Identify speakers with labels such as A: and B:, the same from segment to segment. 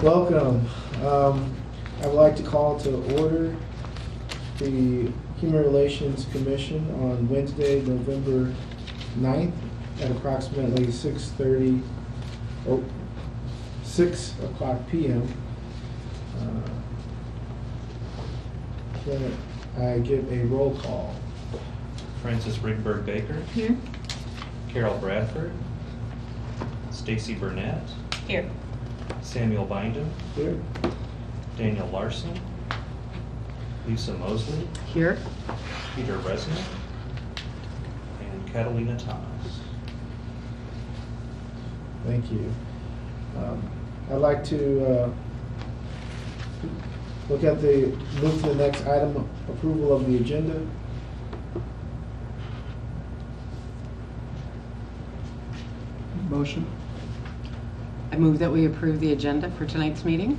A: Welcome. I would like to call to order the Human Relations Commission on Wednesday, November 9th at approximately 6 o'clock p.m. Can I get a roll call?
B: Frances Rigberg Baker.
C: Here.
B: Carol Bradford. Stacy Burnett.
C: Here.
B: Samuel Bindon.
A: Here.
B: Daniel Larson. Lisa Mosley.
C: Here.
B: Peter Resnick. And Catalina Thomas.
A: Thank you. I'd like to move to the next item, approval of the agenda.
D: Motion.
C: I move that we approve the agenda for tonight's meeting.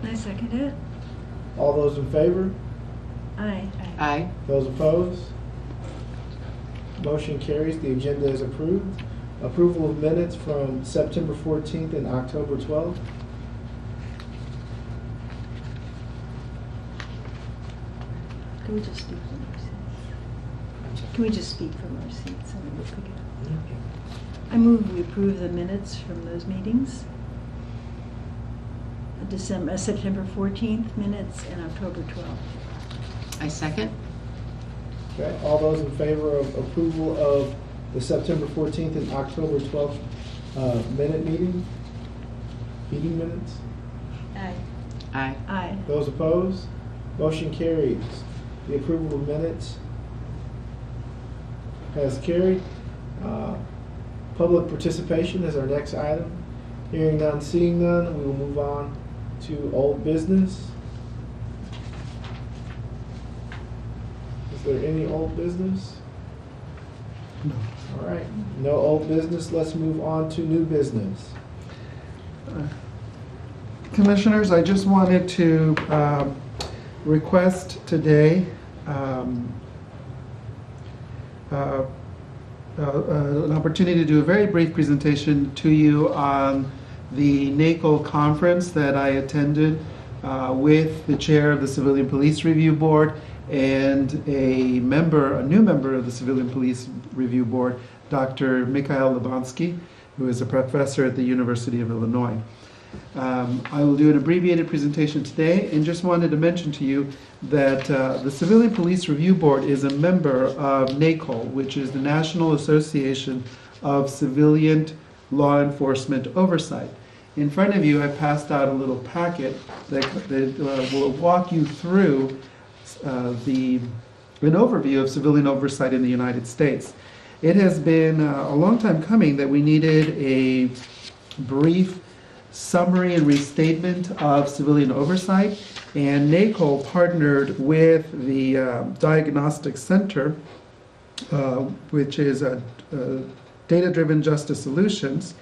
E: I second it.
A: All those in favor?
E: Aye.
C: Aye.
A: Those opposed? Motion carries. The agenda is approved. Approval of minutes from September 14th and October 12th.
E: Can we just speak from our seats? Can we just speak from our seats and we'll pick it up? I move we approve the minutes from those meetings. September 14th minutes and October 12th.
C: I second.
A: Okay. All those in favor of approval of the September 14th and October 12th meeting minutes?
E: Aye.
C: Aye.
E: Aye.
A: Those opposed? Motion carries. The approval of minutes has carried. Public participation is our next item. Hearing none, seeing none, we will move on to old business. Is there any old business?
D: No.
A: All right, no old business. Let's move on to new business.
D: Commissioners, I just wanted to request today an opportunity to do a very brief presentation to you on the NACO conference that I attended with the chair of the Civilian Police Review Board and a new member of the Civilian Police Review Board, Dr. Mikhail Lebonsky, who is a professor at the University of Illinois. I will do an abbreviated presentation today and just wanted to mention to you that the Civilian Police Review Board is a member of NACO, which is the National Association of Civilian Law Enforcement Oversight. In front of you, I passed out a little packet that will walk you through an overview of civilian oversight in the United States. It has been a long time coming that we needed a brief summary and restatement of civilian oversight, and NACO partnered with the Diagnostic Center, which is Data-Driven Justice Solutions,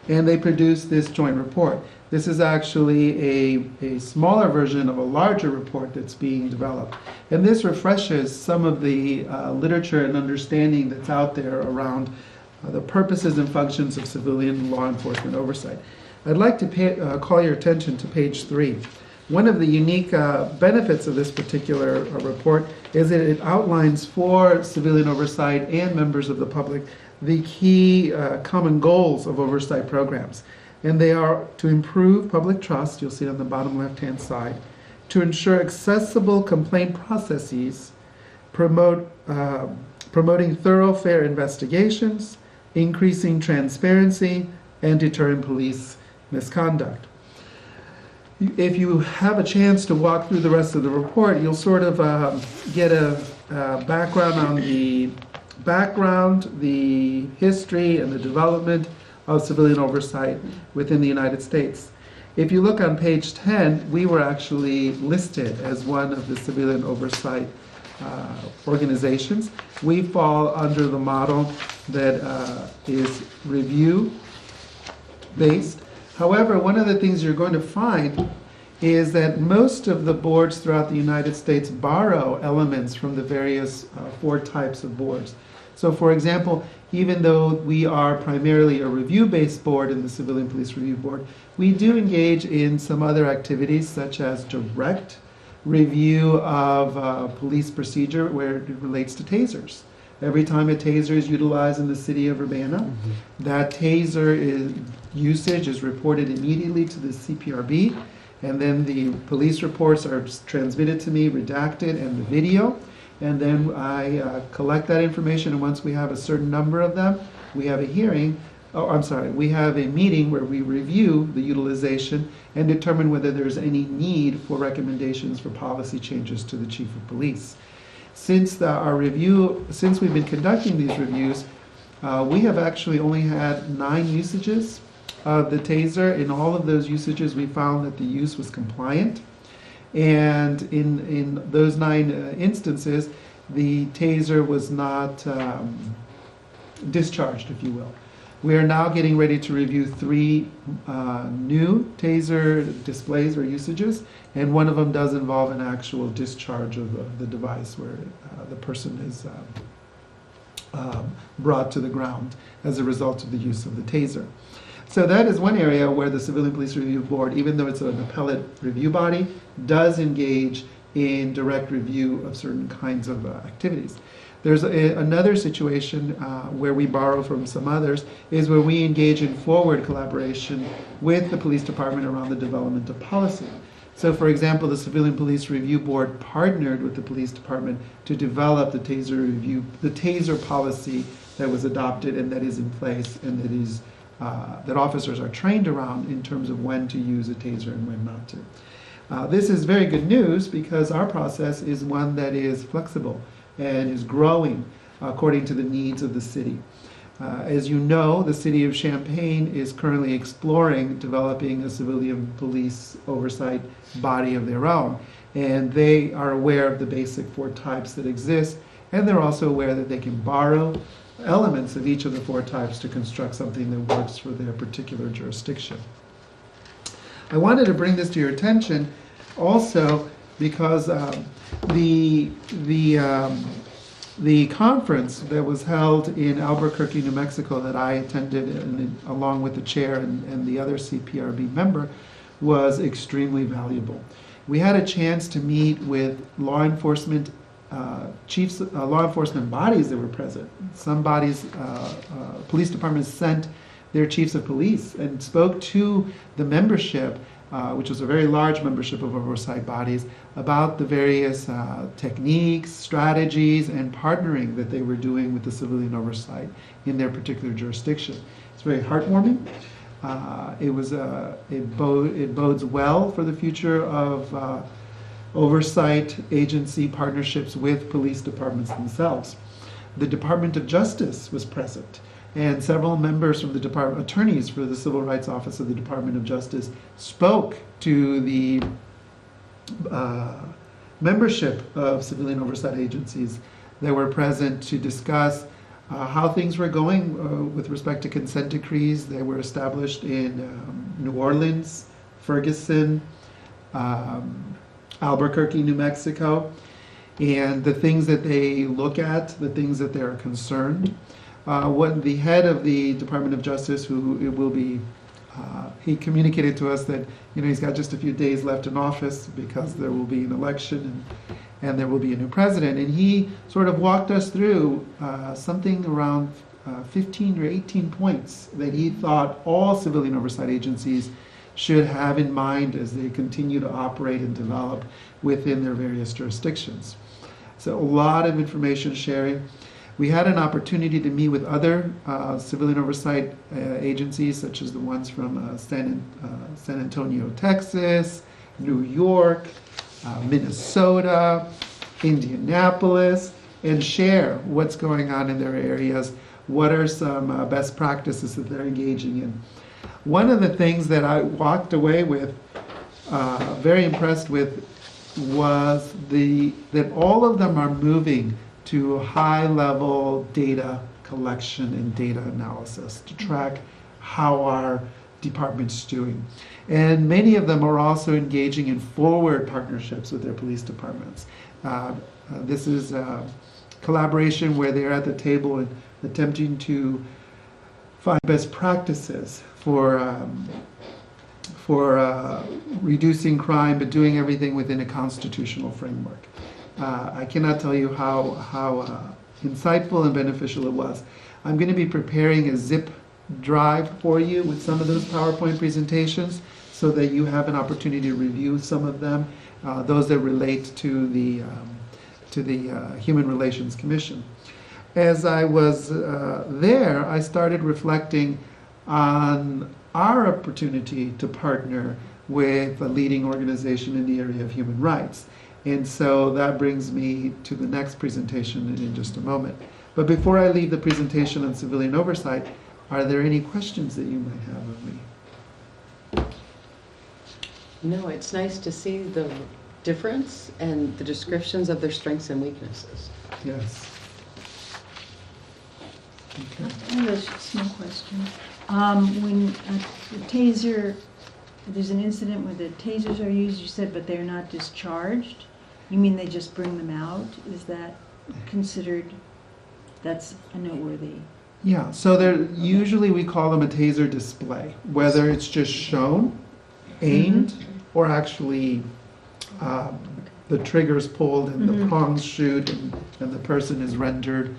D: and they produced this joint report. This is actually a smaller version of a larger report that's being developed. And this refreshes some of the literature and understanding that's out there around the purposes and functions of civilian law enforcement oversight. I'd like to call your attention to page 3. One of the unique benefits of this particular report is that it outlines for civilian oversight and members of the public the key common goals of oversight programs. And they are to improve public trust, you'll see it on the bottom left-hand side, to ensure accessible complaint processes, promoting thorough, fair investigations, increasing transparency, and deterring police misconduct. If you have a chance to walk through the rest of the report, you'll sort of get a background on the history, and the development of civilian oversight within the United States. If you look on page 10, we were actually listed as one of the civilian oversight organizations. We fall under the model that is review-based. However, one of the things you're going to find is that most of the boards throughout the United States borrow elements from the various 4 types of boards. So for example, even though we are primarily a review-based board in the Civilian Police Review Board, we do engage in some other activities such as direct review of police procedure where it relates to tasers. Every time a taser is utilized in the city of Urbana, that taser usage is reported immediately to the CPRB, and then the police reports are transmitted to me, redacted, and the video. And then I collect that information, and once we have a certain number of them, we have a hearing, we have a meeting where we review the utilization and determine whether there's any need for recommendations for policy changes to the chief of police. Since we've been conducting these reviews, we have actually only had 9 usages of the taser. In all of those usages, we found that the use was compliant. And in those 9 instances, the taser was not discharged, if you will. We are now getting ready to review 3 new taser displays or usages, and one of them does involve an actual discharge of the device where the person is brought to the ground as a result of the use of the taser. So that is one area where the Civilian Police Review Board, even though it's an appellate review body, does engage in direct review of certain kinds of activities. There's another situation where we borrow from some others, is where we engage in forward collaboration with the police department around the development of policy. So for example, the Civilian Police Review Board partnered with the police department to develop the taser policy that was adopted and that is in place and that officers are trained around in terms of when to use a taser and when not to. This is very good news because our process is one that is flexible and is growing according to the needs of the city. As you know, the city of Champaign is currently exploring developing a civilian police oversight body of their own. And they are aware of the basic 4 types that exist, and they're also aware that they can borrow elements of each of the 4 types to construct something that works for their particular jurisdiction. I wanted to bring this to your attention also because the conference that was held in Albuquerque, New Mexico that I attended along with the chair and the other CPRB member was extremely valuable. We had a chance to meet with law enforcement chiefs, law enforcement bodies that were present. Some bodies, police departments sent their chiefs of police and spoke to the membership, which was a very large membership of oversight bodies, about the various techniques, strategies, and partnering that they were doing with the civilian oversight in their particular jurisdiction. It's very heartwarming. It bodes well for the future of oversight agency partnerships with police departments themselves. The Department of Justice was present, and several members from the department, attorneys for the Civil Rights Office of the Department of Justice, spoke to the membership of civilian oversight agencies that were present to discuss how things were going with respect to consent decrees that were established in New Orleans, Ferguson, Albuquerque, New Mexico, and the things that they look at, the things that they're concerned. What the head of the Department of Justice, who it will be, he communicated to us that he's got just a few days left in office because there will be an election and there will be a new president, and he sort of walked us through something around 15 or 18 points that he thought all civilian oversight agencies should have in mind as they continue to operate and develop within their various jurisdictions. So a lot of information sharing. We had an opportunity to meet with other civilian oversight agencies, such as the ones from San Antonio, Texas, New York, Minnesota, Indianapolis, and share what's going on in their areas. What are some best practices that they're engaging in? One of the things that I walked away with, very impressed with, was that all of them are moving to high-level data collection and data analysis to track how our department's doing. And many of them are also engaging in forward partnerships with their police departments. This is collaboration where they're at the table and attempting to find best practices for reducing crime, but doing everything within a constitutional framework. I cannot tell you how insightful and beneficial it was. I'm going to be preparing a zip drive for you with some of those PowerPoint presentations so that you have an opportunity to review some of them, those that relate to the Human Relations Commission. As I was there, I started reflecting on our opportunity to partner with a leading organization in the area of human rights. And so that brings me to the next presentation in just a moment. But before I leave the presentation on civilian oversight, are there any questions that you might have of me?
C: No, it's nice to see the difference and the descriptions of their strengths and weaknesses.
D: Yes. Okay.
E: I have a small question. When the taser, there's an incident where the tasers are used, you said, but they're not discharged? You mean they just bring them out? Is that considered, that's a noteworthy?
D: Yeah, so there usually we call them a taser display, whether it's just shown, aimed, or actually the trigger's pulled and the prongs shoot and the person is rendered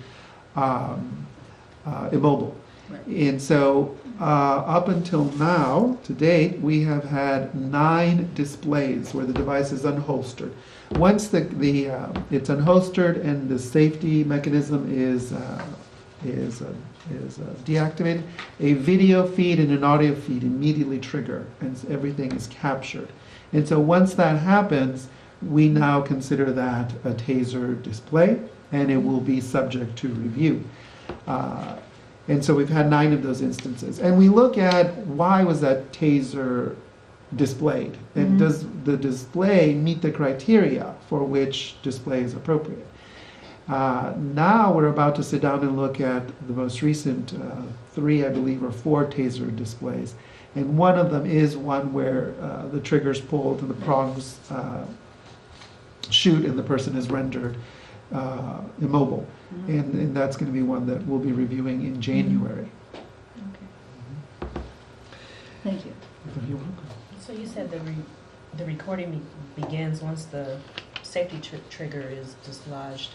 D: immobile.
E: Right.
D: And so up until now, to date, we have had 9 displays where the device is unholstered. Once it's unholstered and the safety mechanism is deactivated, a video feed and an audio feed immediately trigger and everything is captured. And so once that happens, we now consider that a taser display and it will be subject to review. And so we've had 9 of those instances. And we look at why was that taser displayed? And does the display meet the criteria for which display is appropriate? Now we're about to sit down and look at the most recent 3, I believe, or 4 taser displays. And one of them is one where the trigger's pulled and the prongs shoot and the person is rendered immobile. And that's going to be one that we'll be reviewing in January.
E: Okay. Thank you.
D: You're welcome.
F: So you said the recording begins once the safety trigger is dislodged.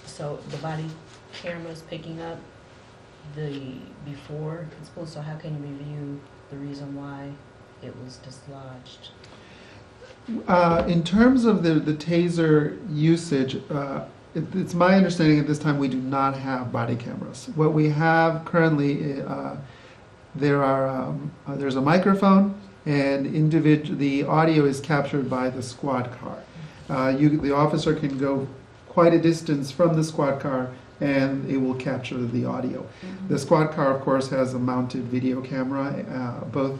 F: So the body camera is picking up the before principle. So how can you review the reason why it was dislodged?
D: In terms of the taser usage, it's my understanding at this time we do not have body cameras. What we have currently, there's a microphone and the audio is captured by the squad car. The officer can go quite a distance from the squad car and it will capture the audio. The squad car, of course, has a mounted video camera, both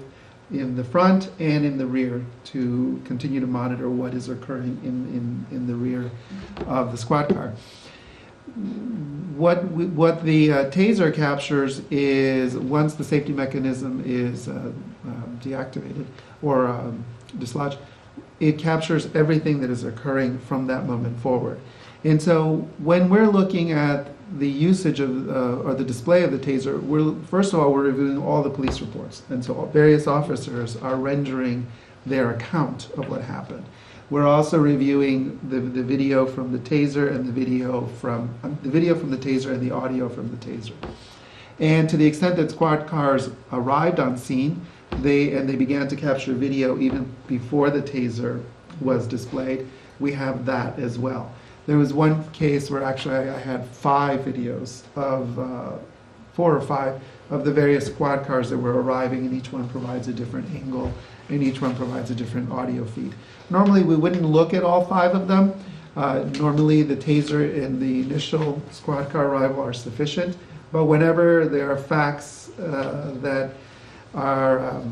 D: in the front and in the rear, to continue to monitor what is occurring in the rear of the squad car. What the taser captures is, once the safety mechanism is deactivated or dislodged, it captures everything that is occurring from that moment forward. And so when we're looking at the usage of or the display of the taser, first of all, we're reviewing all the police reports. And so various officers are rendering their account of what happened. We're also reviewing the video from the taser and the video from the taser and the audio from the taser. And to the extent that squad cars arrived on scene, they began to capture video even before the taser was displayed. We have that as well. There was one case where actually I had 5 videos of 4 or 5 of the various squad cars that were arriving, and each one provides a different angle, and each one provides a different audio feed. Normally we wouldn't look at all 5 of them. Normally the taser and the initial squad car arrival are sufficient, but whenever there are facts that are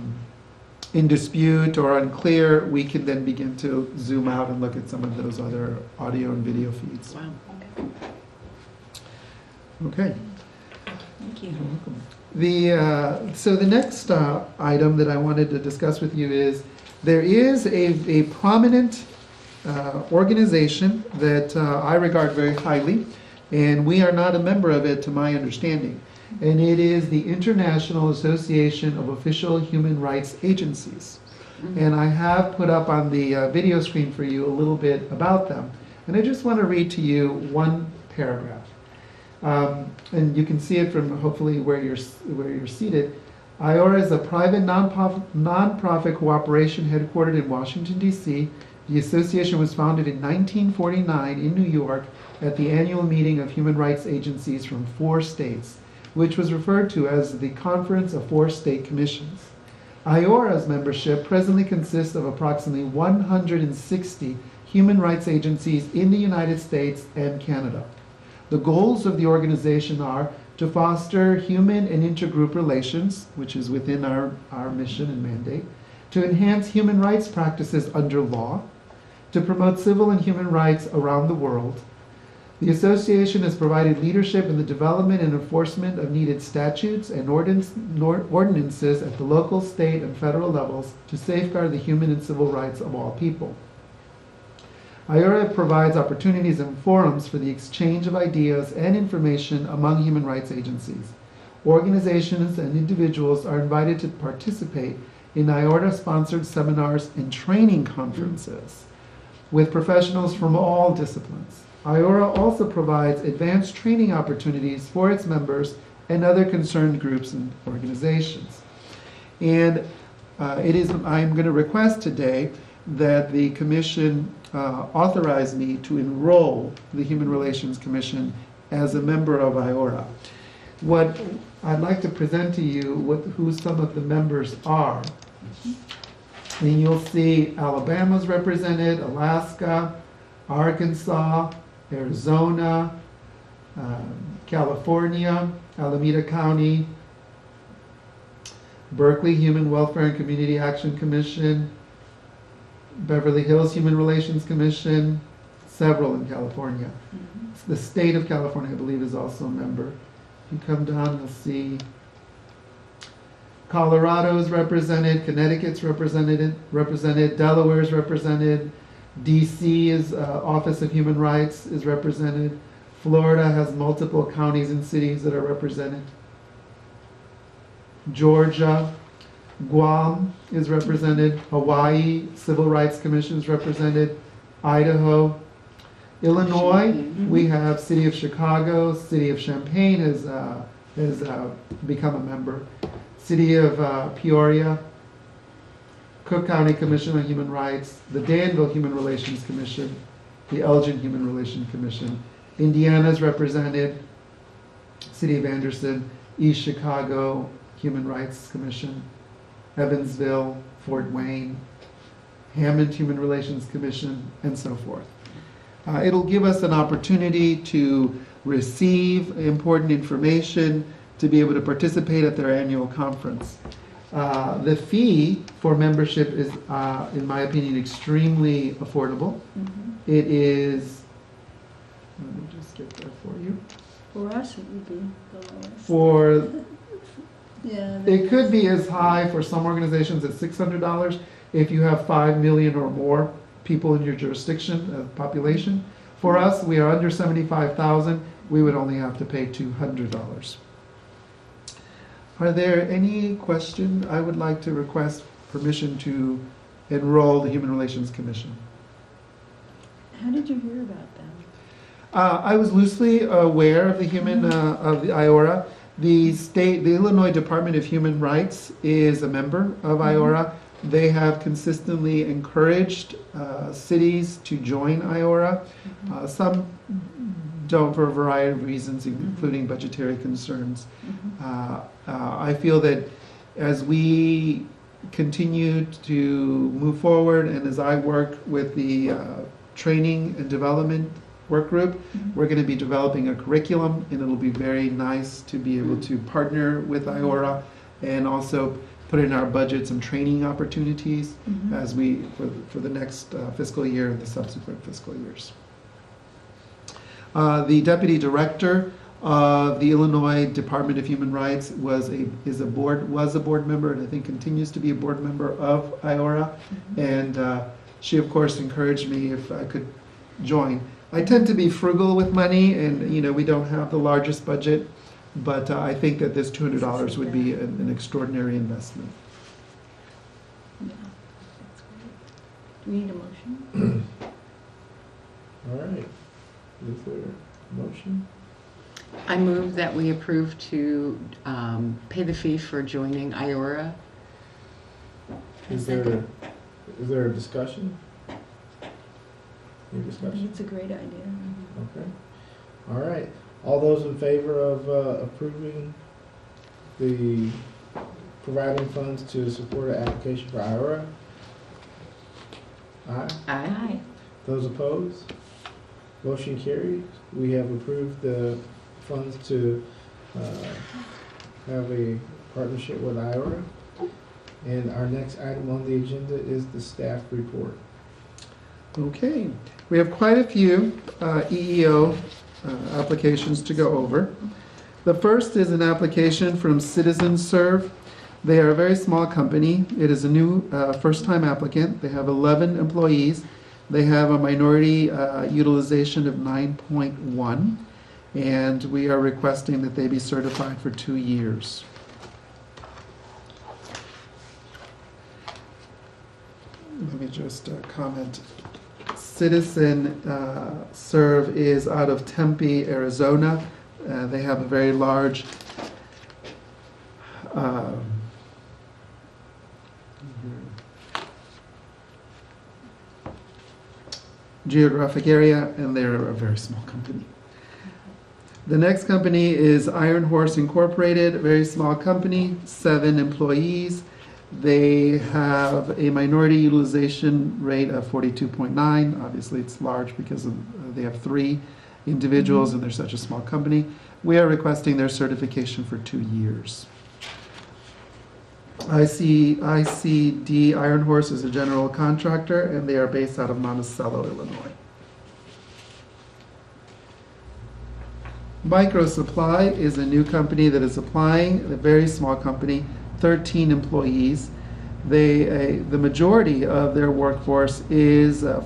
D: in dispute or unclear, we can then begin to zoom out and look at some of those other audio and video feeds.
C: Wow.
D: Okay.
E: Thank you.
D: You're welcome. So the next item that I wanted to discuss with you is there is a prominent organization that I regard very highly, and we are not a member of it to my understanding. And it is the International Association of Official Human Rights Agencies. And I have put up on the video screen for you a little bit about them. And I just want to read to you one paragraph. And you can see it from hopefully where you're seated. IORA is a private nonprofit cooperation headquartered in Washington, D.C. The association was founded in 1949 in New York at the annual meeting of human rights agencies from 4 states, which was referred to as the Conference of 4 State Commissions. IORA's membership presently consists of approximately 160 human rights agencies in the United States and Canada. The goals of the organization are to foster human and intergroup relations, which is within our mission and mandate, to enhance human rights practices under law, to promote civil and human rights around the world. The association has provided leadership in the development and enforcement of needed statutes and ordinances at the local, state, and federal levels to safeguard the human and civil rights of all people. IORA provides opportunities and forums for the exchange of ideas and information among human rights agencies. Organizations and individuals are invited to participate in IORA-sponsored seminars and training conferences with professionals from all disciplines. IORA also provides advanced training opportunities for its members and other concerned groups and organizations. And I'm going to request today that the Commission authorize me to enroll the Human Relations Commission as a member of IORA. What I'd like to present to you who some of the members are. And you'll see Alabama's represented, Alaska, Arkansas, Arizona, California, Alameda County, Berkeley Human Welfare and Community Action Commission, Beverly Hills Human Relations Commission, several in California. The state of California, I believe, is also a member. If you come down, you'll see Colorado is represented, Connecticut's represented, Delaware's represented, DC is Office of Human Rights is represented. Florida has multiple counties and cities that are represented. Georgia, Guam is represented. Hawaii Civil Rights Commission is represented. Idaho, Illinois, we have City of Chicago, City of Champaign has become a member. City of Peoria, Cook County Commission on Human Rights, the Danville Human Relations Commission, the Elgin Human Relations Commission. Indiana's represented, City of Anderson, East Chicago Human Rights Commission, Evansville, Fort Wayne, Hammond Human Relations Commission, and so forth. It'll give us an opportunity to receive important information, to be able to participate at their annual conference. The fee for membership is, in my opinion, extremely affordable. It is, let me just get that for you.
E: For us, it would be the lowest.
D: For,
E: Yeah.
D: it could be as high for some organizations at $600 if you have 5 million or more people in your jurisdiction, population. For us, we are under 75,000. We would only have to pay $200. Are there any questions? I would like to request permission to enroll the Human Relations Commission.
E: How did you hear about them?
D: I was loosely aware of the of the IORA. The Illinois Department of Human Rights is a member of IORA. They have consistently encouraged cities to join IORA. Some don't for a variety of reasons, including budgetary concerns. I feel that as we continue to move forward and as I work with the training and development work group, we're going to be developing a curriculum, and it'll be very nice to be able to partner with IORA and also put in our budget some training opportunities as we for the next fiscal year and the subsequent fiscal years. The deputy director of the Illinois Department of Human Rights was a board member, and I think continues to be a board member of IORA. And she of course encouraged me if I could join. I tend to be frugal with money, and we don't have the largest budget, but I think that this $200 would be an extraordinary investment.
E: Yeah, that's great. Do we need a motion?
A: All right. Is there a motion?
C: I move that we approve to pay the fee for joining IORA.
A: Is there a discussion? Any
E: I think
A: discussion?
E: it's a great idea.
A: Okay. All right. All those in favor of approving the providing funds to support an application for IORA? Aye.
E: Aye.
A: Those opposed? Motion carries. We have approved the funds to have a partnership with IORA. And our next item on the agenda is the staff report.
D: Okay, we have quite a few EEO applications to go over. The first is an application from CitizenServe. They are a very small company. It is a new first-time applicant. They have 11 employees. They have a minority utilization of 9.1, and we are requesting that they be certified for 2 years. Let me just comment. CitizenServe is out of Tempe, Arizona. They have a very large geographic area, and they're a very small company. The next company is Iron Horse Incorporated, a very small company, 7 employees. They have a minority utilization rate of 42.9. Obviously, it's large because they have 3 individuals and they're such a small company. We are requesting their certification for 2 years. ICD Iron Horse is a general contractor, and they are based out of Monticello, Illinois. Micro Supply is a new company that is applying, a very small company, 13 employees. The majority of their workforce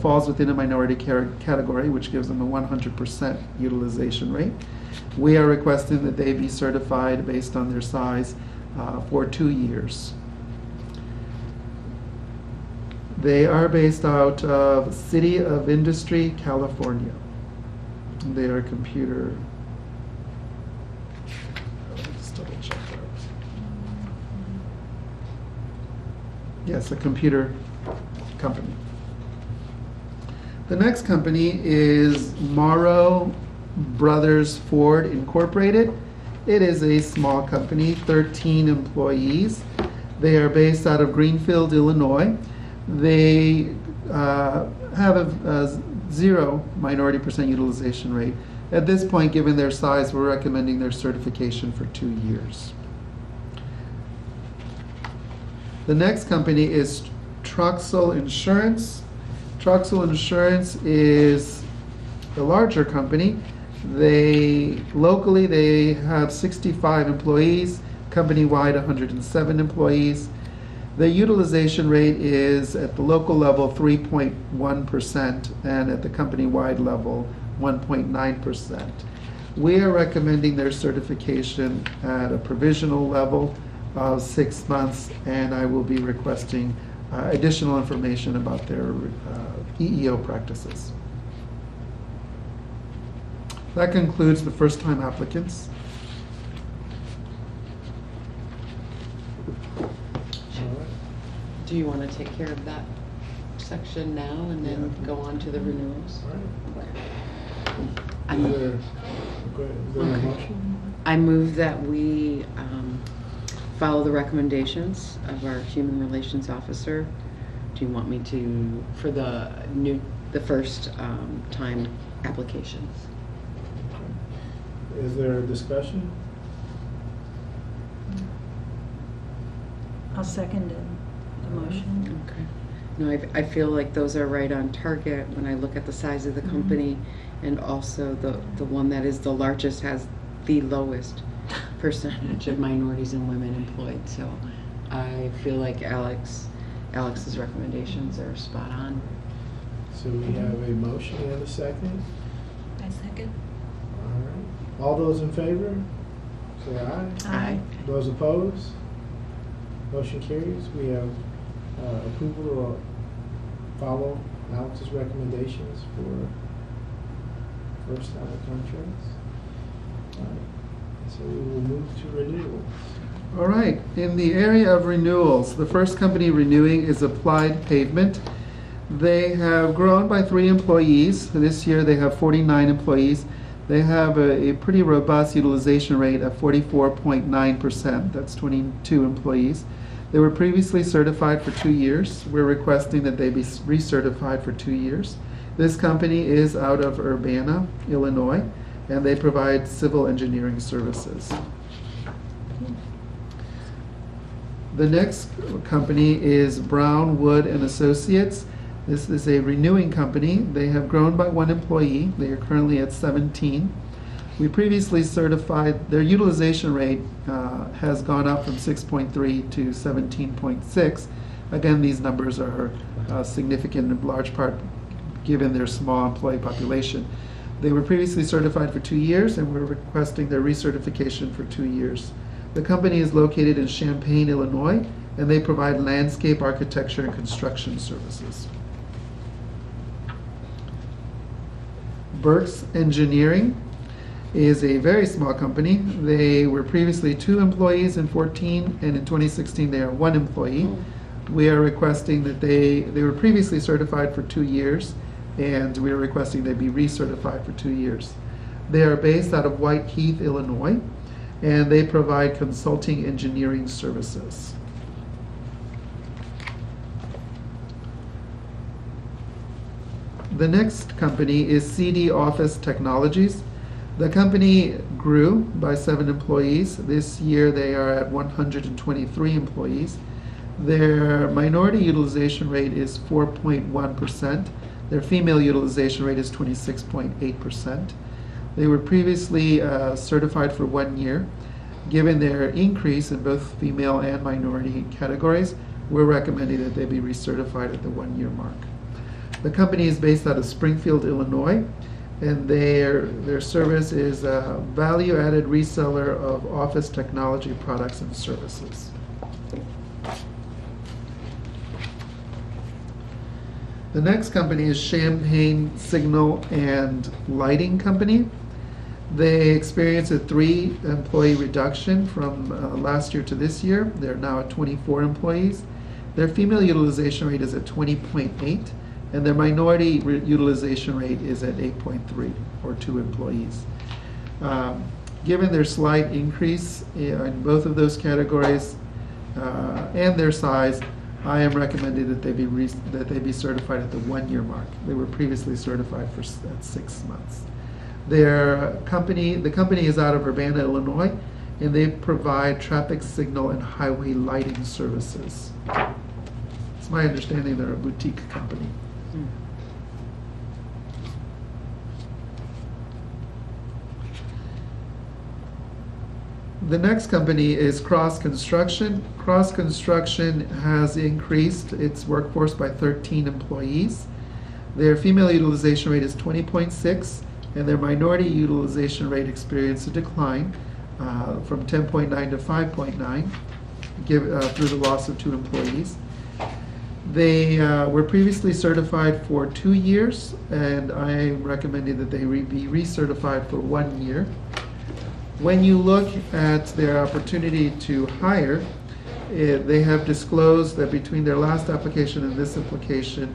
D: falls within a minority category, which gives them a 100% utilization rate. We are requesting that they be certified based on their size for 2 years. They are based out of City of Industry, California. They are a computer. Let me just double check that. Yes, a computer company. The next company is Morrow Brothers Ford Incorporated. It is a small company, 13 employees. They are based out of Greenfield, Illinois. They have a 0 minority percent utilization rate. At this point, given their size, we're recommending their certification for 2 years. The next company is Truxell Insurance. Truxell Insurance is a larger company. Locally, they have 65 employees, company-wide 107 employees. The utilization rate is at the local level 3.1% and at the company-wide level 1.9%. We are recommending their certification at a provisional level of 6 months, and I will be requesting additional information about their EEO practices. That concludes the first-time applicants.
C: Do you want to take care of that section now and then go on to the renewals?
A: Is there a motion?
C: I move that we follow the recommendations of our Human Relations Officer. Do you want me to, for the first time applications?
A: Is there a discussion?
E: I'll second the motion.
C: Okay. No, I feel like those are right on target when I look at the size of the company, and also the one that is the largest has the lowest percentage of minorities and women employed. So I feel like Alex Alex's recommendations are spot on.
A: So we have a motion and a second.
F: I second.
A: All right. All those in favor, say aye.
E: Aye.
A: Those opposed? Motion carries. We have approval to follow Alex's recommendations for first out of contracts. All right. So we will move to renewals.
D: All right, in the area of renewals, the first company renewing is Applied Pavement. They have grown by 3 employees. This year they have 49 employees. They have a pretty robust utilization rate of 44.9%. That's 22 employees. They were previously certified for 2 years. We're requesting that they be recertified for 2 years. This company is out of Urbana, Illinois, and they provide civil engineering services. The next company is Brown Wood and Associates. This is a renewing company. They have grown by 1 employee. They are currently at 17. We previously certified, their utilization rate has gone up from 6.3 to 17.6. Again, these numbers are significant in large part given their small employee population. They were previously certified for 2 years, and we're requesting their recertification for 2 years. The company is located in Champaign, Illinois, and they provide landscape architecture and construction services. Burks Engineering is a very small company. They were previously 2 employees in 2014, and in 2016 they are 1 employee. We are requesting that they were previously certified for 2 years, and we are requesting they be recertified for 2 years. They are based out of White Heath, Illinois, and they provide consulting engineering services. The next company is CD Office Technologies. The company grew by 7 employees. This year they are at 123 employees. Their minority utilization rate is 4.1%. Their female utilization rate is 26.8%. They were previously certified for 1 year. Given their increase in both female and minority categories, we're recommending that they be recertified at the 1-year mark. The company is based out of Springfield, Illinois, and their service is a value-added reseller of office technology products and services. The next company is Champaign Signal and Lighting Company. They experienced a 3 employee reduction from last year to this year. They're now at 24 employees. Their female utilization rate is at 20.8, and their minority utilization rate is at 8.3, or 2 employees. Given their slight increase in both of those categories and their size, I am recommending that they be certified at the 1-year mark. They were previously certified at 6 months. The company is out of Urbana, Illinois, and they provide traffic signal and highway lighting services. It's my understanding they're a boutique company. The next company is Cross Construction. Cross Construction has increased its workforce by 13 employees. Their female utilization rate is 20.6, and their minority utilization rate experienced a decline from 10.9 to 5.9 through the loss of 2 employees. They were previously certified for 2 years, and I am recommending that they be recertified for 1 year. When you look at their opportunity to hire, they have disclosed that between their last application and this application,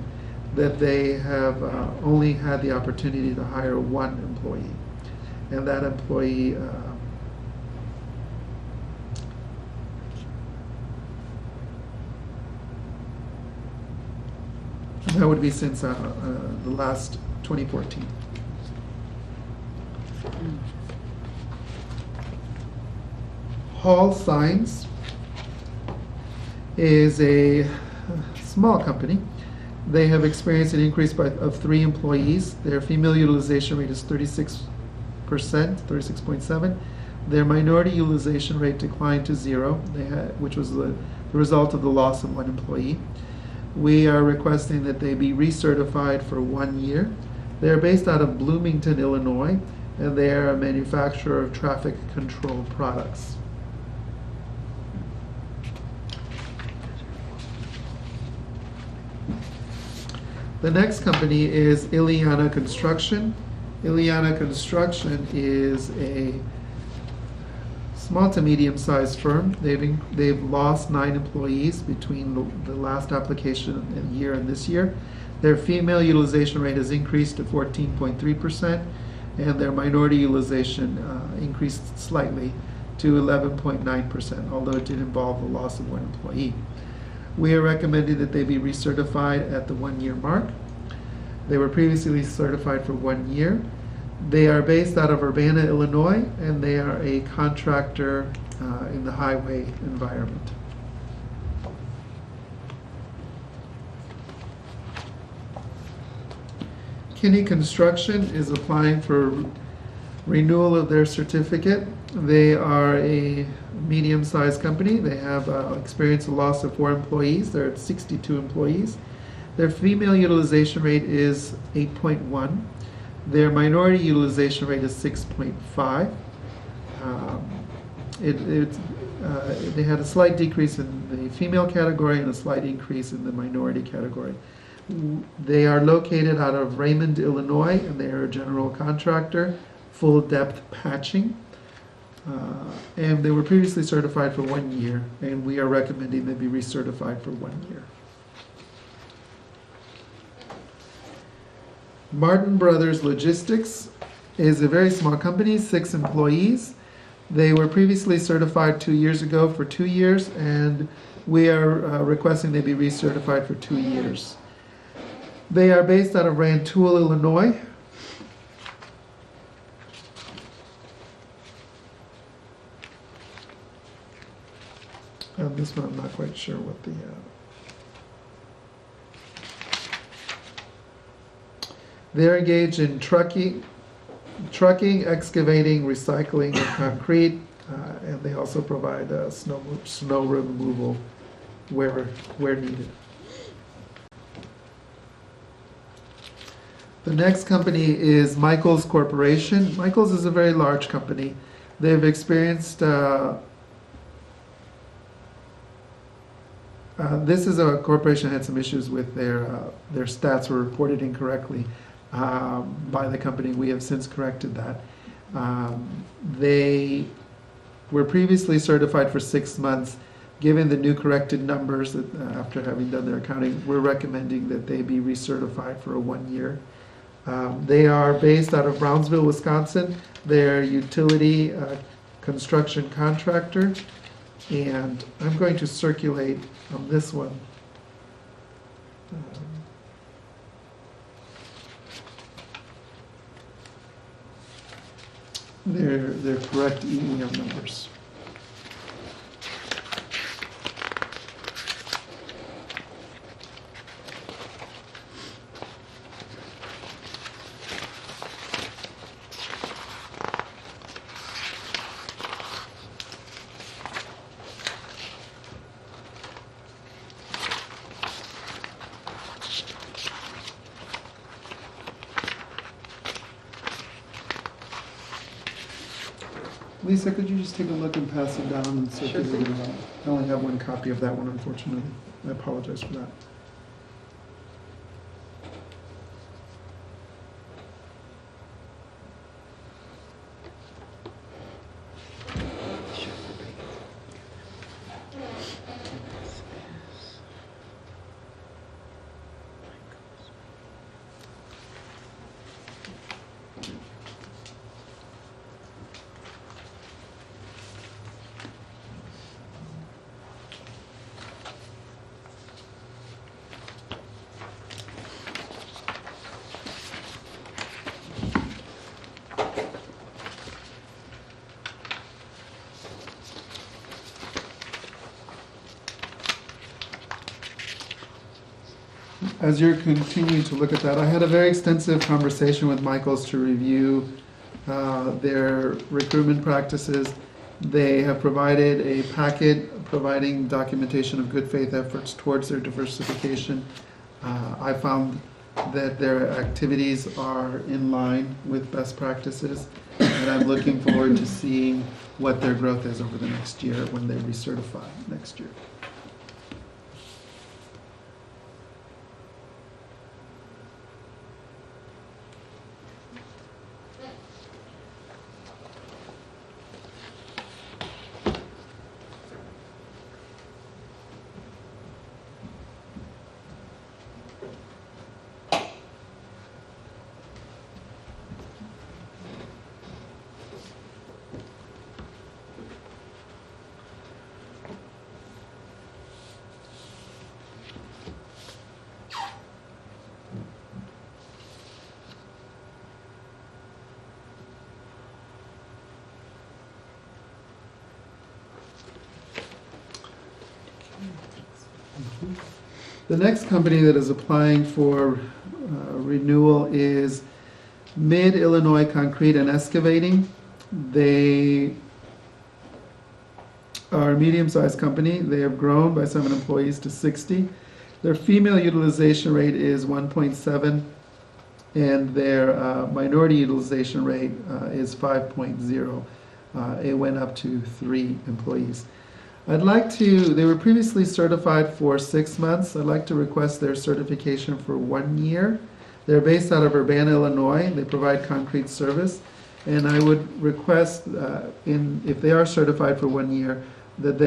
D: that they have only had the opportunity to hire 1 employee. And that employee that would be since the last 2014. Hall Signs is a small company. They have experienced an increase of 3 employees. Their female utilization rate is 36%, 36.7. Their minority utilization rate declined to 0, which was the result of the loss of 1 employee. We are requesting that they be recertified for 1 year. They're based out of Bloomington, Illinois, and they are a manufacturer of traffic control products. The next company is Ileana Construction. Ileana Construction is a small to medium-sized firm. They've lost 9 employees between the last application year and this year. Their female utilization rate has increased to 14.3%, and their minority utilization increased slightly to 11.9%, although it did involve the loss of 1 employee. We are recommending that they be recertified at the 1-year mark. They were previously certified for 1 year. They are based out of Urbana, Illinois, and they are a contractor in the highway environment. Kinney Construction is applying for renewal of their certificate. They are a medium-sized company. They have experienced a loss of 4 employees. They're at 62 employees. Their female utilization rate is 8.1. Their minority utilization rate is 6.5. They had a slight decrease in the female category and a slight increase in the minority category. They are located out of Raymond, Illinois, and they are a general contractor, full depth patching. And they were previously certified for 1 year, and we are recommending they be recertified for 1 year. Martin Brothers Logistics is a very small company, 6 employees. They were previously certified 2 years ago for 2 years, and we are requesting they be recertified for 2 years. They are based out of Rantoul, Illinois. This one I'm not quite sure what the... They're engaged in trucking, excavating, recycling of concrete, and they also provide snow removal where needed. The next company is Michaels Corporation. Michaels is a very large company. They've experienced this is a corporation that had some issues with their stats were reported incorrectly by the company. We have since corrected that. They were previously certified for 6 months. Given the new corrected numbers that, after having done their accounting, we're recommending that they be recertified for a 1 year. They are based out of Brownsville, Wisconsin. They're a utility construction contractor. And I'm going to circulate on this one. Their correct EEM numbers. Lisa, could you just take a look and pass it down and circulate it around? I only have 1 copy of that one, unfortunately. I apologize for that. As you're continuing to look at that, I had a very extensive conversation with Michaels to review their recruitment practices. They have provided a packet providing documentation of good faith efforts towards their diversification. I found that their activities are in line with best practices, and I'm looking forward to seeing what their growth is over the next year when they recertify next year. The next company that is applying for renewal is Mid-Illinois Concrete and Excavating. They are a medium-sized company. They have grown by 7 employees to 60. Their female utilization rate is 1.7, and their minority utilization rate is 5.0. It went up to 3 employees. They were previously certified for 6 months. I'd like to request their certification for 1 year. They're based out of Urbana, Illinois. They provide concrete service. And I would request, if they are certified for 1 year, that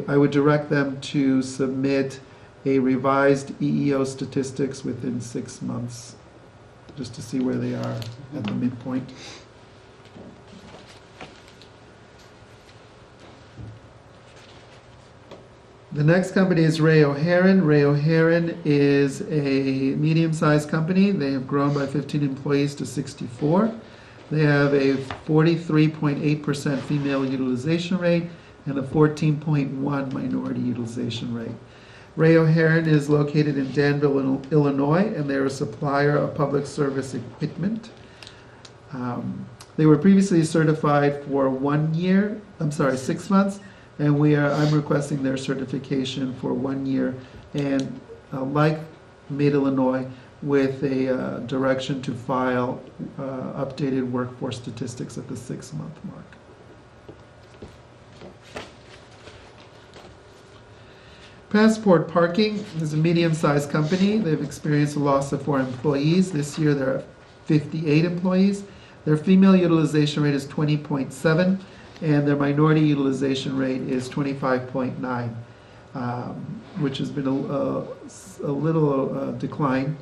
D: I would direct them to submit a revised EEO statistics within 6 months, just to see where they are at the midpoint. The next company is Ray O'Haron. Ray O'Haron is a medium-sized company. They have grown by 15 employees to 64. They have a 43.8% female utilization rate and a 14.1 minority utilization rate. Ray O'Haron is located in Danville, Illinois, and they're a supplier of public service equipment. They were previously certified for 6 months. And I'm requesting their certification for 1 year, and like Mid-Illinois, with a direction to file updated workforce statistics at the 6-month mark. Passport Parking is a medium-sized company. They've experienced a loss of 4 employees. This year there are 58 employees. Their female utilization rate is 20.7. And their minority utilization rate is 25.9, which has been a little decline,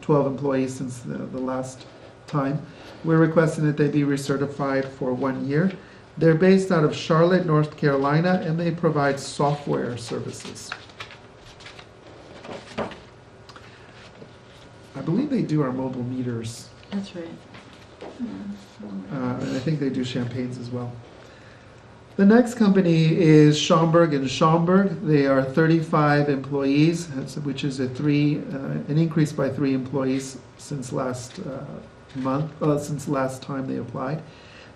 D: 12 employees since the last time. We're requesting that they be recertified for 1 year. They're based out of Charlotte, North Carolina, and they provide software services. I believe they do our mobile meters.
E: That's right.
D: And I think they do champagnes as well. The next company is Schaumburg & Schaumburg. They are 35 employees, which is an increase by 3 employees since last time they applied.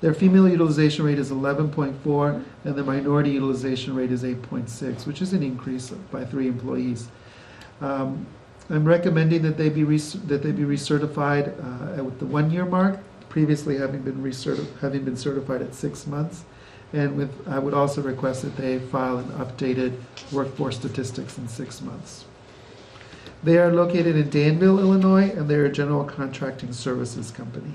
D: Their female utilization rate is 11.4, and the minority utilization rate is 8.6, which is an increase by 3 employees. I'm recommending that they be recertified at the 1 year mark, previously having been certified at 6 months. And I would also request that they file an updated workforce statistics in 6 months. They are located in Danville, Illinois, and they're a general contracting services company.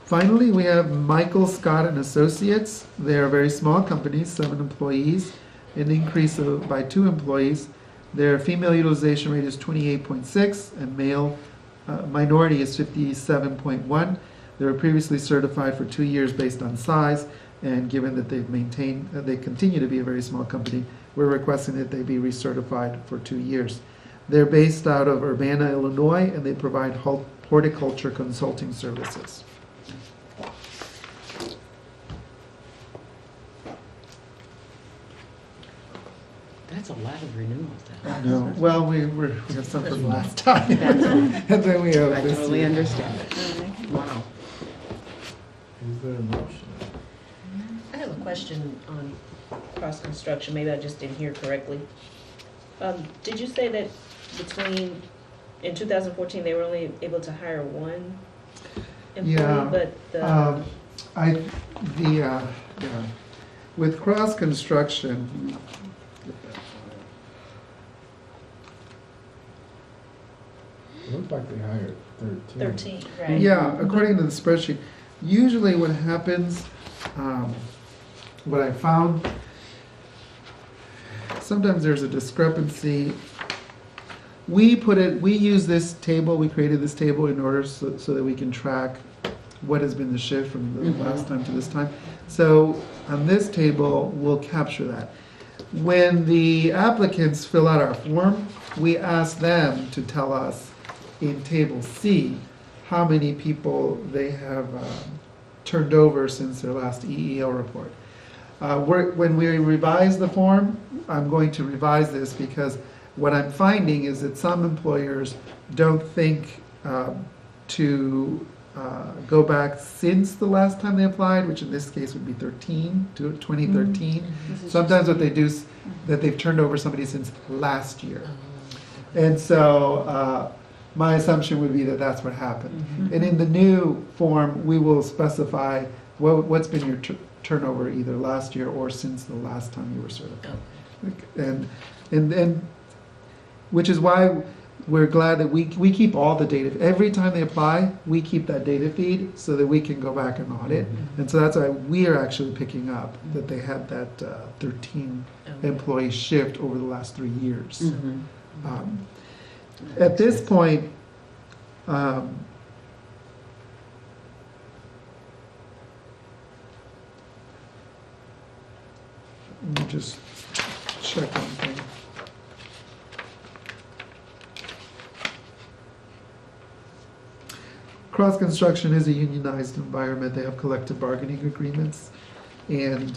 D: Finally, we have Michael Scott and Associates. They are a very small company, 7 employees, an increase by 2 employees. Their female utilization rate is 28.6, and minority is 57.1. They were previously certified for 2 years based on size, and given that they continue to be a very small company, we're requesting that they be recertified for 2 years. They're based out of Urbana, Illinois, and they provide horticulture consulting services.
C: That's a lot of renewals. Then.
D: No, well, we have some from last time, and then we have
C: I
D: this
C: totally
D: year.
C: understand it. Wow.
A: Is there a motion?
F: question on cross construction, maybe I just didn't hear correctly. Did you say that in 2014, they were only able to hire one employee,
D: Yeah.
F: but the,
D: Yeah, with cross construction,
A: It looked like they hired 13.
F: 13, right?
D: yeah, according to the spreadsheet, usually what happens, what I found, sometimes there's a discrepancy. We use this table, we created this table in order so that we can track what has been the shift from the last time to this time. So on this table, we'll capture that. When the applicants fill out our form, we ask them to tell us in table C how many people they have turned over since their last EEO report. When we revise the form, I'm going to revise this because what I'm finding is that some employers don't think to go back since the last time they applied, which in this case would be 2013. Sometimes what they do is that they've turned over somebody since last year. And so my assumption would be that that's what happened. And in the new form, we will specify what's been your turnover either last year or since the last time you were certified. And which is why we're glad that we keep all the data. Every time they apply, we keep that data feed so that we can go back and audit. And so that's why we are actually picking up that they had that 13 employee shift over the last 3 years. At this point, let me just check one thing. Cross construction is a unionized environment. They have collective bargaining agreements. And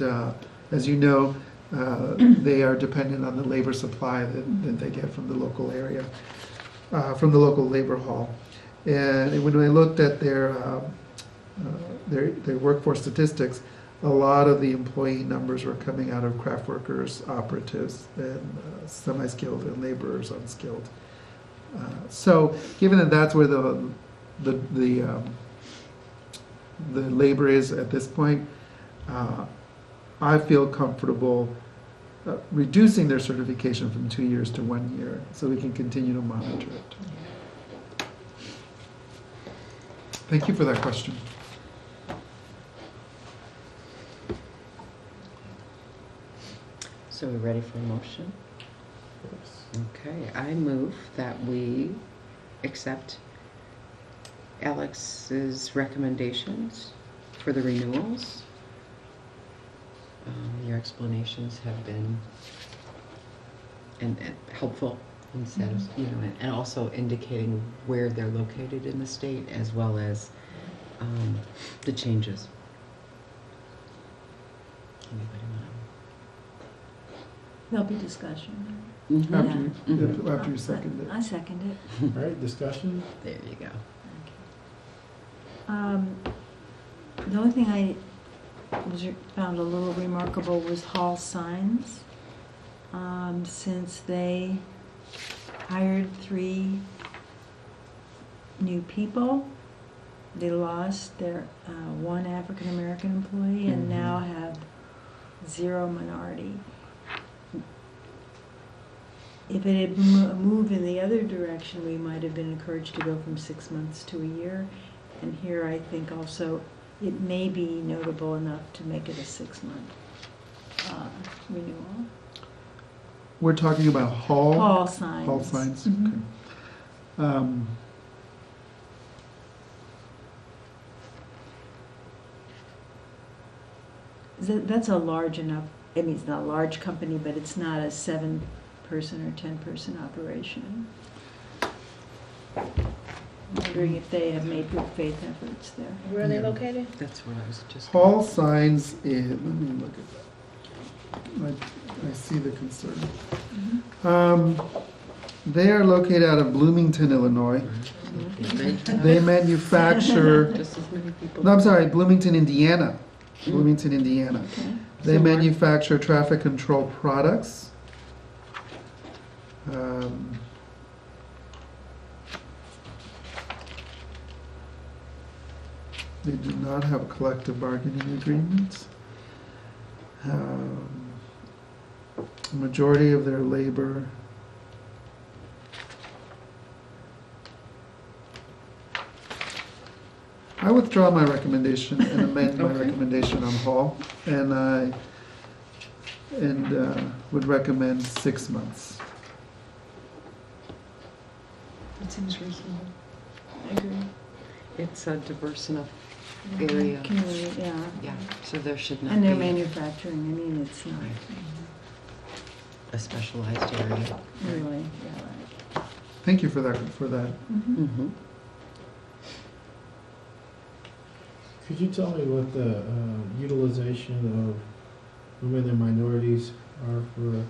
D: as you know, they are dependent on the labor supply that they get from the local area, from the local labor hall. And when I looked at their workforce statistics, a lot of the employee numbers were coming out of craft workers, operatives, and semi-skilled and laborers unskilled. So given that that's where the labor is at this point, I feel comfortable reducing their certification from 2 years to 1 year so we can continue to monitor it. Thank you for that question.
C: So we're ready for a motion? Okay, I move that we accept Alex's recommendations for the renewals. Your explanations have been and helpful and and also indicating where they're located in the state as well as the changes. Anybody
E: There'll be discussion.
D: After you second it.
E: I second it.
A: All right, discussion?
C: There you go.
E: The only thing I found a little remarkable was Hall Signs. Since they hired 3 new people, they lost their 1 African American employee and now have 0 minority. If it had moved in the other direction, we might have been encouraged to go from 6 months to a year. And here I think also it may be notable enough to make it a 6-month renewal.
D: We're talking about Hall?
E: Hall Signs.
D: Hall Signs,
E: Mhm.
D: okay.
E: That's a large enough, I mean, it's not a large company, but it's not a 7-person or 10-person operation. I'm wondering if they have made good faith efforts there.
F: Where are they located?
C: That's what I was just.
D: Hall Signs is, let me look at that. I see the concern. They are located out of Bloomington, Illinois. They manufacture,
C: Just as many people.
D: no, I'm sorry, Bloomington, Indiana. Bloomington, Indiana.
E: Okay.
D: They
C: Some more.
D: manufacture traffic control products. They do not have collective bargaining agreements. Majority of their labor. I withdraw my recommendation and amend my
C: Okay.
D: recommendation on Hall, and I would recommend 6 months.
C: That seems reasonable. I agree. It's a diverse enough area.
E: Community, yeah.
C: Yeah, so there should not
E: And
C: be
E: they're manufacturing, I mean, it's not
C: a specialized area.
E: really, yeah, right.
D: Thank you for that.
E: Mhm.
C: Mm-hmm.
A: Could you tell me what the utilization of women and minorities are for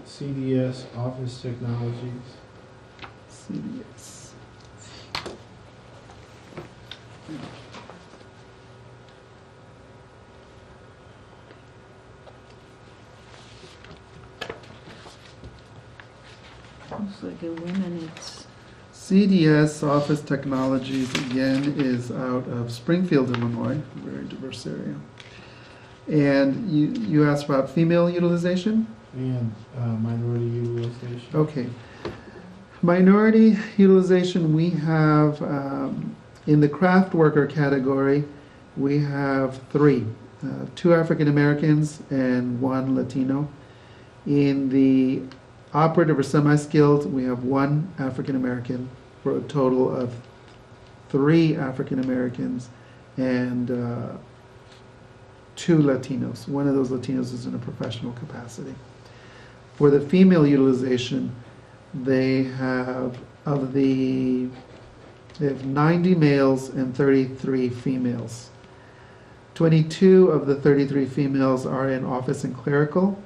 A: CDS Office Technologies?
D: CDS.
E: Looks like in women, it's,
D: CDS Office Technologies, again, is out of Springfield, Illinois, a very diverse area. And you asked about female utilization?
A: And minority utilization?
D: Okay. Minority utilization, we have, in the craft worker category, we have 3. 2 African Americans and 1 Latino. In the operative or semi-skilled, we have 1 African American for a total of 3 African Americans and 2 Latinos. One of those Latinos is in a professional capacity. For the female utilization, they have 90 males and 33 females. 22 of the 33 females are in office and clerical,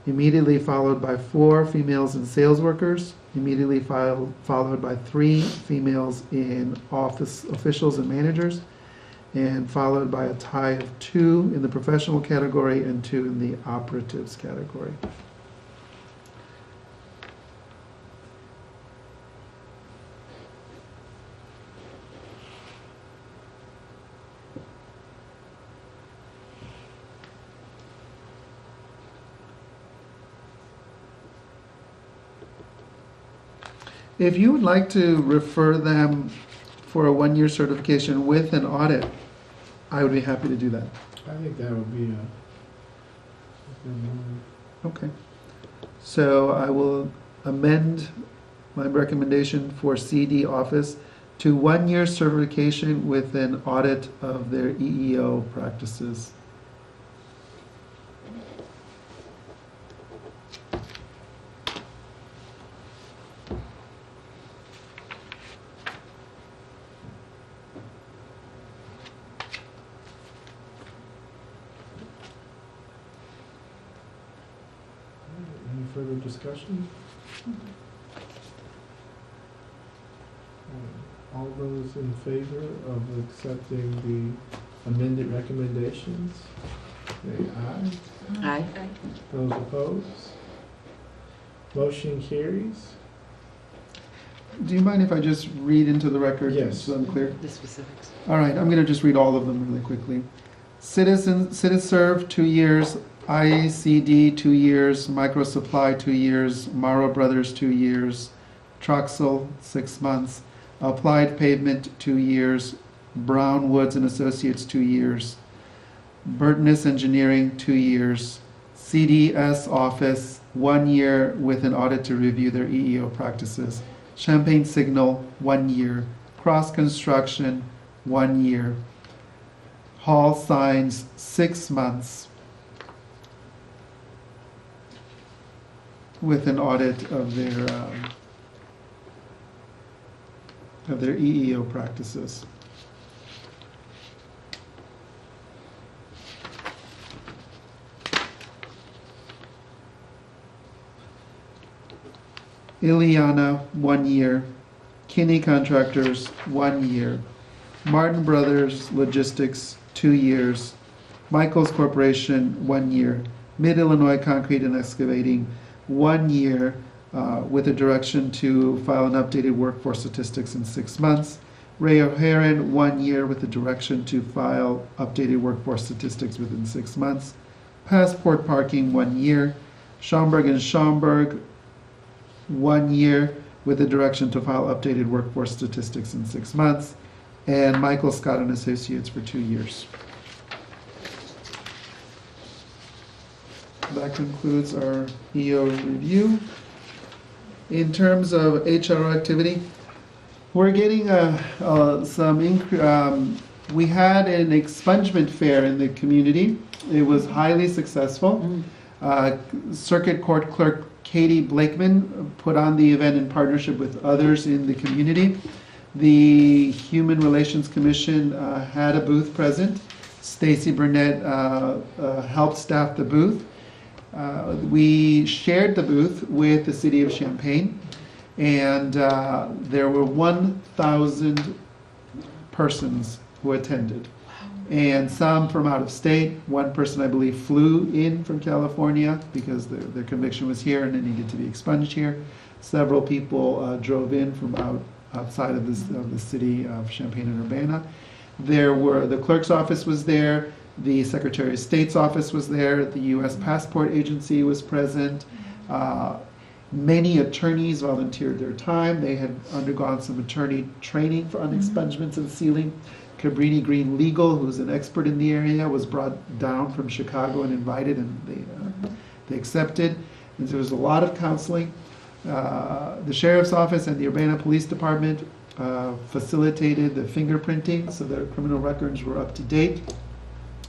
D: immediately followed by 4 females in sales workers, immediately followed by 3 females in office officials and managers, and followed by a tie of 2 in the professional category and 2 in the operatives category. If you would like to refer them for a 1-year certification with an audit, I would be happy to do that.
A: I think that would be a good move.
D: Okay. So I will amend my recommendation for CD Office to 1-year certification with an audit of their EEO practices.
A: Any further discussion? All those in favor of accepting the amended recommendations, say aye.
C: Aye.
A: Those opposed? Motion carries.
D: Do you mind if I just read into the record?
A: Yes.
D: So I'm clear.
C: The specifics.
D: All right, I'm going to just read all of them really quickly. CitiServe, 2 years. IACD, 2 years. Micro Supply, 2 years. Morrow Brothers, 2 years. Troxel, 6 months. Applied Pavement, 2 years. Brown Woods and Associates, 2 years. Burtoness Engineering, 2 years. CDS Office, 1 year with an audit to review their EEO practices. Champagne Signal, 1 year. Cross Construction, 1 year. Hall Signs, 6 months with an audit of their EEO practices. Ileana, 1 year. Kinney Contractors, 1 year. Martin Brothers Logistics, 2 years. Michaels Corporation, 1 year. Mid-Illinois Concrete and Excavating, 1 year, with a direction to file an updated workforce statistics in 6 months. Ray O'Haron, 1 year, with the direction to file updated workforce statistics within 6 months. Passport Parking, 1 year. Schaumburg and Schaumburg, 1 year, with the direction to file updated workforce statistics in 6 months. And Michael Scott and Associates for 2 years. That concludes our EO review. In terms of HRO activity, we're getting we had an expungement fair in the community. It was highly successful. Circuit Court Clerk Katie Blakeman put on the event in partnership with others in the community. The Human Relations Commission had a booth present. Stacy Burnett helped staff the booth. We shared the booth with the city of Champaign, and there were 1,000 persons who attended, and some from out of state. One person, I believe, flew in from California because their conviction was here and it needed to be expunged here. Several people drove in from outside of the city of Champaign and Urbana. The clerk's office was there. The Secretary of State's office was there. The U.S. Passport Agency was present. Many attorneys volunteered their time. They had undergone some attorney training on expungements and sealing. Cabrini Green Legal, who's an expert in the area, was brought down from Chicago and invited, and they accepted. And there was a lot of counseling. The Sheriff's Office and the Urbana Police Department facilitated the fingerprinting so their criminal records were up to date.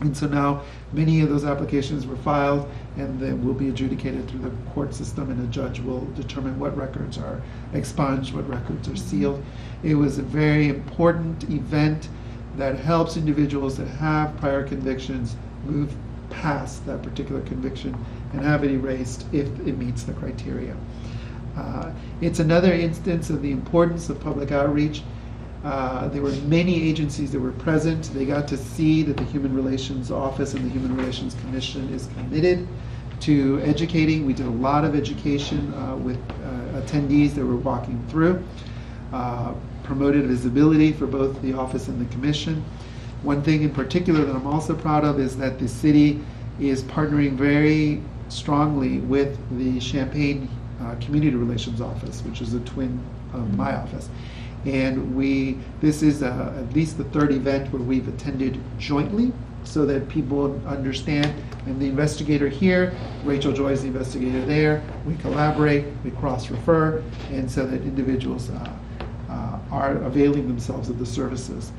D: And so now many of those applications were filed and then will be adjudicated through the court system, and a judge will determine what records are expunged, what records are sealed. It was a very important event that helps individuals that have prior convictions move past that particular conviction and have it erased if it meets the criteria. It's another instance of the importance of public outreach. There were many agencies that were present. They got to see that the Human Relations Office and the Human Relations Commission is committed to educating. We did a lot of education with attendees that were walking through, promoted visibility for both the office and the commission. One thing in particular that I'm also proud of is that the city is partnering very strongly with the Champaign Community Relations Office, which is a twin of my office. And this is at least the third event where we've attended jointly so that people understand. And the investigator here, Rachel Joy is the investigator there. We collaborate, we cross-refer, and so that individuals are availing themselves of the services.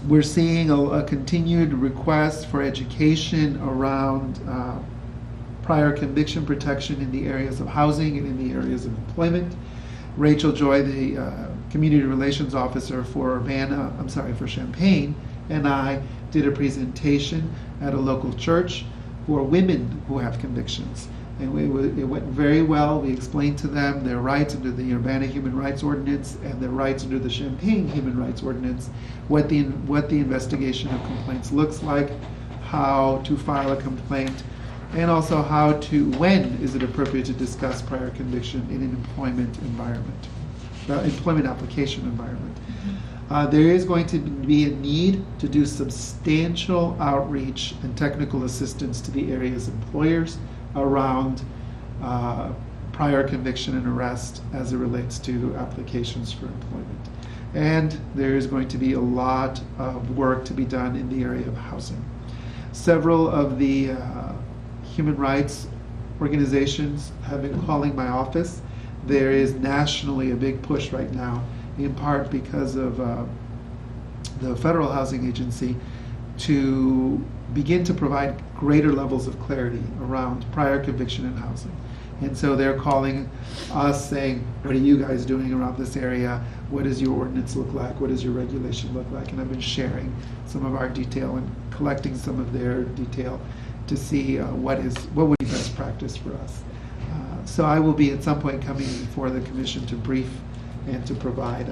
D: We're seeing a continued request for education around prior conviction protection in the areas of housing and in the areas of employment. Rachel Joy, the Community Relations Officer for Champaign, and I did a presentation at a local church for women who have convictions. And it went very well. We explained to them their rights under the Urbana Human Rights Ordinance and their rights under the Champaign Human Rights Ordinance, what the investigation of complaints looks like, how to file a complaint, and also when is it appropriate to discuss prior conviction in an employment environment, employment application environment. There is going to be a need to do substantial outreach and technical assistance to the area's employers around prior conviction and arrest as it relates to applications for employment. And there is going to be a lot of work to be done in the area of housing. Several of the human rights organizations have been calling my office. There is nationally a big push right now, in part because of the Federal Housing Agency, to begin to provide greater levels of clarity around prior conviction in housing. And so they're calling us saying, what are you guys doing around this area? What does your ordinance look like? What does your regulation look like? And I've been sharing some of our detail and collecting some of their detail to see what would be best practice for us. So I will be at some point coming before the commission to brief and to provide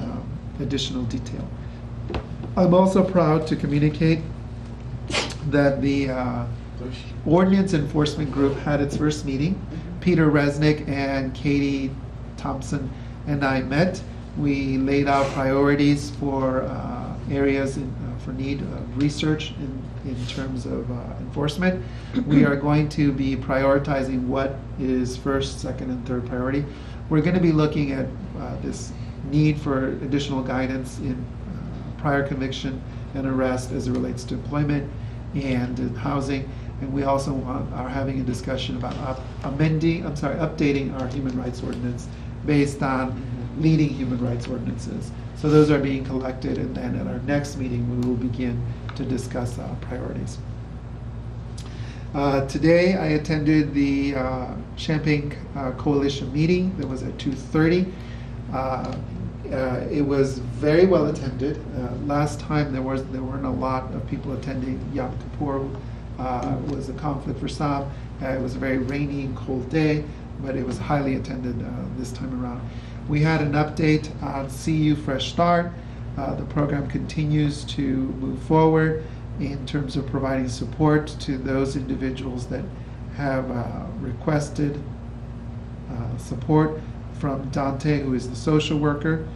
D: additional detail. I'm also proud to communicate that the Ordinance Enforcement Group had its first meeting. Peter Resnick and Katie Thompson and I met. We laid out priorities for areas for need of research in terms of enforcement. We are going to be prioritizing what is first, second, and third priority. We're going to be looking at this need for additional guidance in prior conviction and arrest as it relates to employment and in housing. And we also are having a discussion about updating our human rights ordinance based on leading human rights ordinances. So those are being collected, and then at our next meeting, we will begin to discuss priorities. Today, I attended the Champaign Coalition meeting that was at 2:30. It was very well attended. Last time there weren't a lot of people attending. Yom Kippur was a conflict for some. It was a very rainy and cold day, but it was highly attended this time around. We had an update on CU Fresh Start. The program continues to move forward in terms of providing support to those individuals that have requested support from Dante, who is the social worker.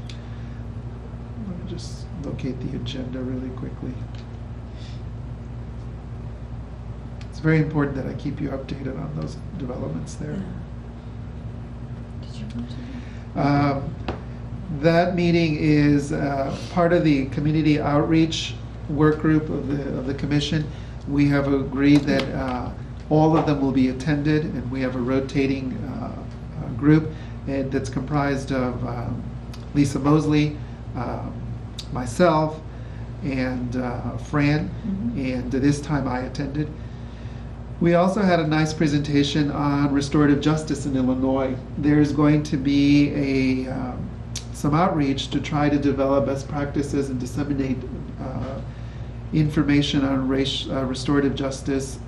D: Let me just locate the agenda really quickly. It's very important that I keep you updated on those developments there.
E: Did you go to that?
D: That meeting is part of the community outreach work group of the commission. We have agreed that all of them will be attended, and we have a rotating group that's comprised of Lisa Mosley, myself, and Fran, and this time I attended. We also had a nice presentation on restorative justice in Illinois. There's going to be some outreach to try to develop best practices and disseminate information on restorative justice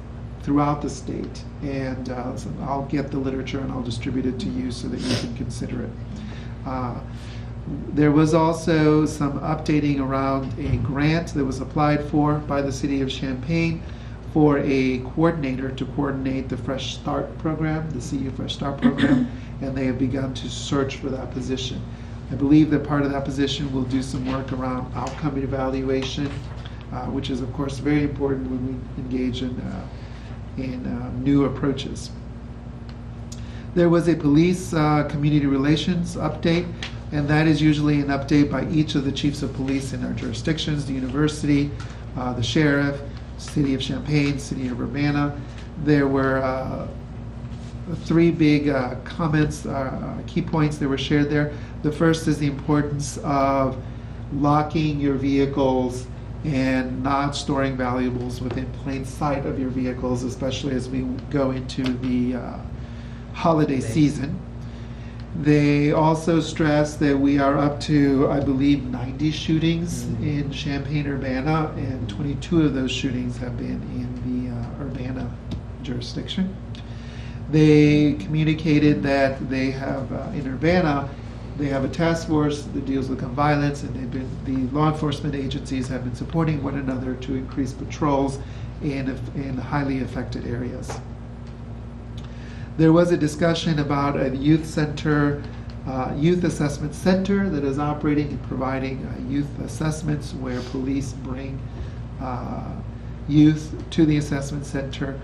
D: throughout the state. And so I'll get the literature and I'll distribute it to you so that you can consider it. There was also some updating around a grant that was applied for by the City of Champaign for a coordinator to coordinate the Fresh Start program, the CU Fresh Start program, and they have begun to search for that position. I believe that part of that position will do some work around outcome evaluation, which is of course very important when we engage in new approaches. There was a police community relations update, and that is usually an update by each of the chiefs of police in our jurisdictions, the university, the sheriff, City of Champaign, City of Urbana. There were three big comments, key points that were shared there. The first is the importance of locking your vehicles and not storing valuables within plain sight of your vehicles, especially as we go into the holiday season. They also stressed that we are up to, I believe, 90 shootings in Champaign-Urbana, and 22 of those shootings have been in the Urbana jurisdiction. They communicated that they have, in Urbana, they have a task force that deals with gun violence, and the law enforcement agencies have been supporting one another to increase patrols in highly affected areas. There was a discussion about a youth center, youth assessment center that is operating and providing youth assessments where police bring youth to the assessment center.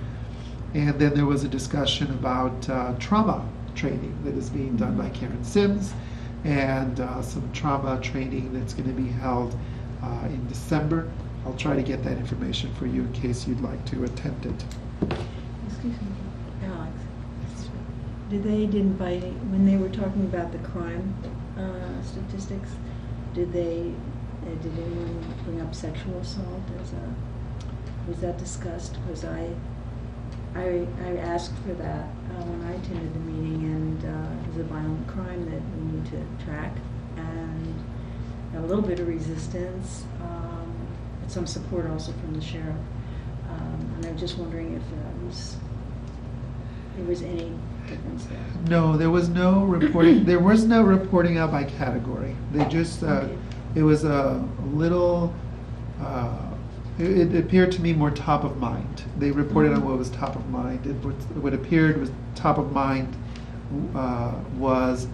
D: And then there was a discussion about trauma training that is being done by Karen Sims, and some trauma training that's going to be held in December. I'll try to get that information for you in case you'd like to attend it.
E: Excuse me, Alex. Did they invite, when they were talking about the crime statistics, did anyone bring up sexual assault was that discussed? Because I asked for that when I attended the meeting, and it was a violent crime that we need to track, and a little bit of resistance, but some support also from the sheriff. And I'm just wondering if there was any difference there.
D: No, there was no reporting. There was no reporting out by category. They just
E: Okay.
D: it was a little it appeared to me more top of mind. They reported on what was top of mind. What appeared was top of mind was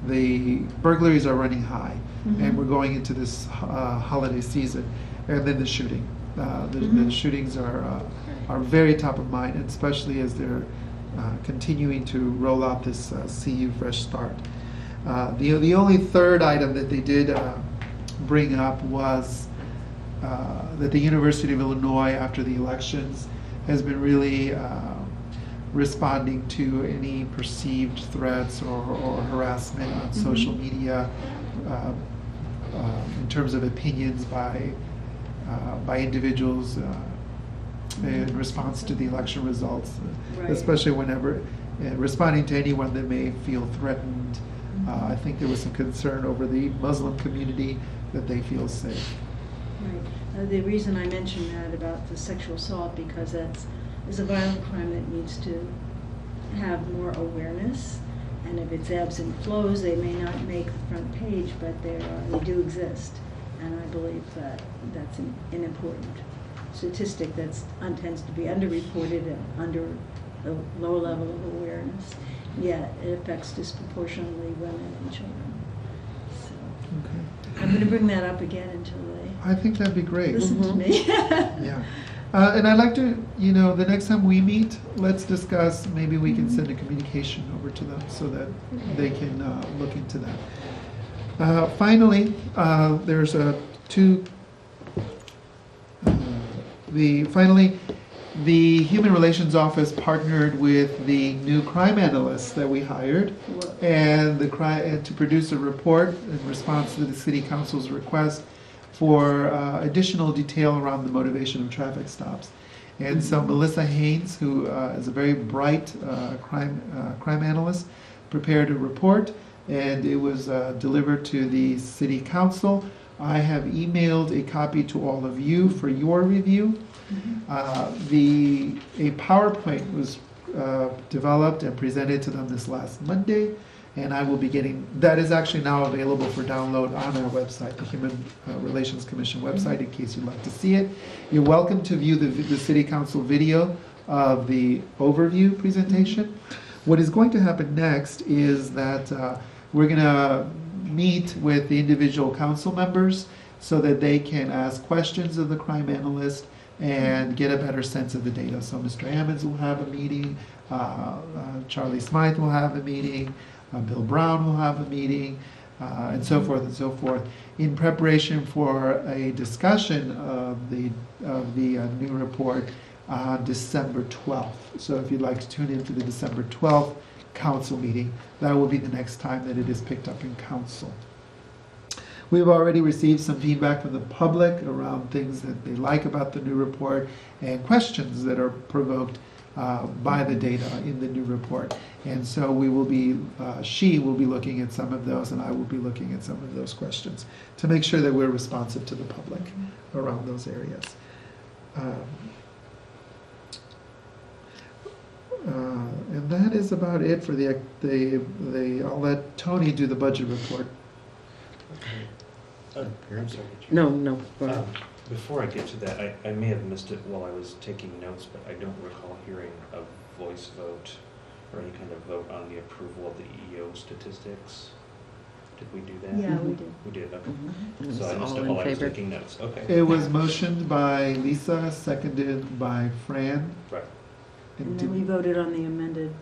D: the burglaries are running high, and we're going into this holiday season, and then the shooting. The shootings are very top of mind, and especially as they're continuing to roll out this CU Fresh Start. The only third item that they did bring up was that the University of Illinois, after the elections, has been really responding to any perceived threats or harassment on social media in terms of opinions by individuals in response to the election results,
E: Right.
D: especially whenever responding to anyone that may feel threatened. I think there was some concern over the Muslim community that they feel safe.
E: Right. The reason I mentioned that about the sexual assault, because is a violent crime that needs to have more awareness. And if it's ebbs and flows, they may not make the front page, but they do exist. And I believe that that's an important statistic that tends to be underreported and under a low level of awareness. Yet it affects disproportionately women and children. So
D: Okay.
E: I'm going to bring that up again until they
D: I think that'd be great.
E: listen to me.
D: Yeah. And I'd like to, the next time we meet, let's discuss, maybe we can send a communication over to them so that they can look into that. Finally, there's the Human Relations Office partnered with the new crime analysts that we hired and to produce a report in response to the City Council's request for additional detail around the motivation of traffic stops. And so Melissa Haynes, who is a very bright crime analyst, prepared a report, and it was delivered to the City Council. I have emailed a copy to all of you for your review. A PowerPoint was developed and presented to them this last Monday, and I will be getting, that is actually now available for download on our website, the Human Relations Commission website, in case you'd like to see it. You're welcome to view the City Council video of the overview presentation. What is going to happen next is that we're going to meet with the individual council members so that they can ask questions of the crime analyst and get a better sense of the data. So Mr. Ammons will have a meeting, Charlie Smythe will have a meeting, Bill Brown will have a meeting, and so forth, in preparation for a discussion of the new report on December 12th. So if you'd like to tune in to the December 12th council meeting, that will be the next time that it is picked up in council. We've already received some feedback from the public around things that they like about the new report and questions that are provoked by the data in the new report. And so she will be looking at some of those, and I will be looking at some of those questions to make sure that we're responsive to the public around those areas. And that is about it for I'll let Tony do the budget report.
B: I'm sorry.
C: No, go ahead.
B: Before I get to that, I may have missed it while I was taking notes, but I don't recall hearing a voice vote or any kind of vote on the approval of the EEO statistics. Did we do that?
E: Yeah, we did.
B: We did, okay.
C: Mhm.
B: So I missed
C: All
B: it
C: in
B: while I was
C: favor?
B: taking notes, okay.
D: It was motioned by Lisa, seconded by Fran.
B: Right,
E: And then we voted on the amended,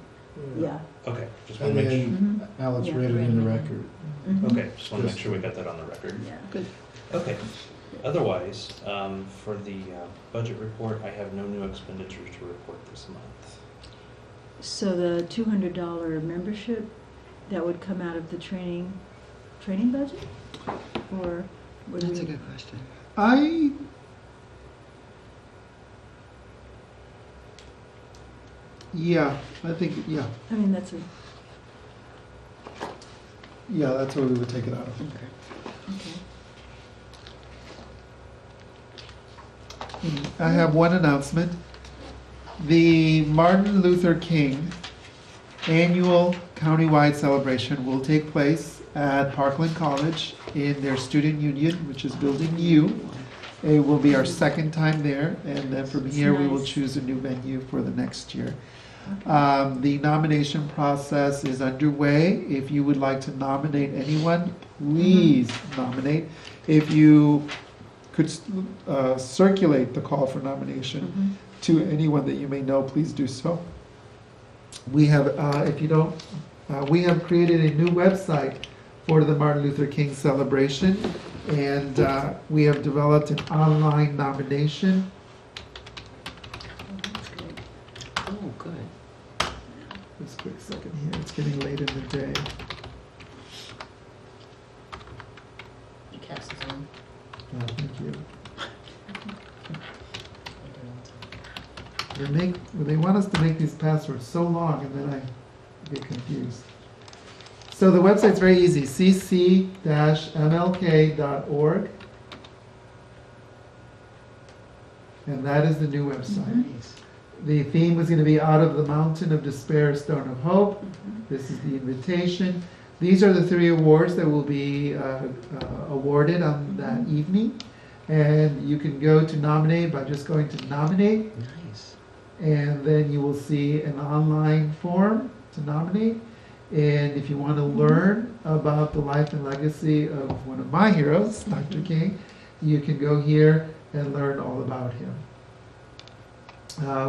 E: yeah.
B: okay, just want
A: And
B: to make sure.
A: then Alex
E: Yeah.
A: read it in the record.
E: Mhm.
B: Okay, just want to make sure we got that on the record.
E: Yeah.
C: Good.
B: Okay, otherwise, for the budget report, I have no new expenditures to report this month.
E: So the $200 membership, that would come out of the training budget? Or would
C: That's a
E: we?
C: good question.
D: I think,
E: I mean, that's a,
D: that's where we would take it out of.
C: Okay.
E: okay.
D: I have one announcement. The Martin Luther King annual countywide celebration will take place at Parkland College in their student union, which is Building U, It will be our second time there, and then from
E: It's
D: here, we will
E: nice.
D: choose a new venue for the next year.
E: Okay.
D: The nomination process is underway. If you would like to nominate anyone, please nominate. If you could circulate the call for nomination to anyone that you may know, please do so. We have, if you don't, we have created a new website for the Martin Luther King celebration, and we have developed an online nomination.
C: Oh, good.
D: Just a quick second here, it's getting late in the day.
F: The caps is on.
D: Thank you. They want us to make these passwords so long, and then I get confused. So the website's very easy, cc-mlk.org. And that is the new website. The theme was going to be Out of the Mountain of Despair, Stone of Hope. This is the invitation. These are the 3 awards that will be awarded on that evening. And you can go to nominate by just going to nominate.
C: Nice.
D: And then you will see an online form to nominate. And if you want to learn about the life and legacy of one of my heroes, Dr. King, you can go here and learn all about him.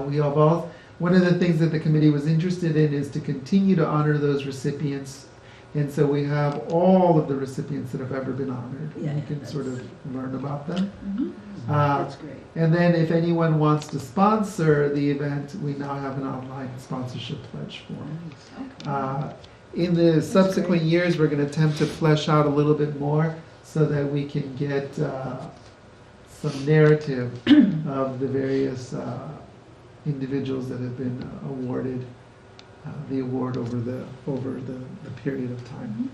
D: We have all, one of the things that the committee was interested in is to continue to honor those recipients. And so we have all of the recipients that have ever been honored.
E: Yeah,
D: You can sort of learn about them.
E: That's great.
D: And then if anyone wants to sponsor the event, we now have an online sponsorship pledge form. In the subsequent years, we're going to attempt to flesh out a little bit more so that we can get some narrative of the various individuals that have been awarded the award over the period of time.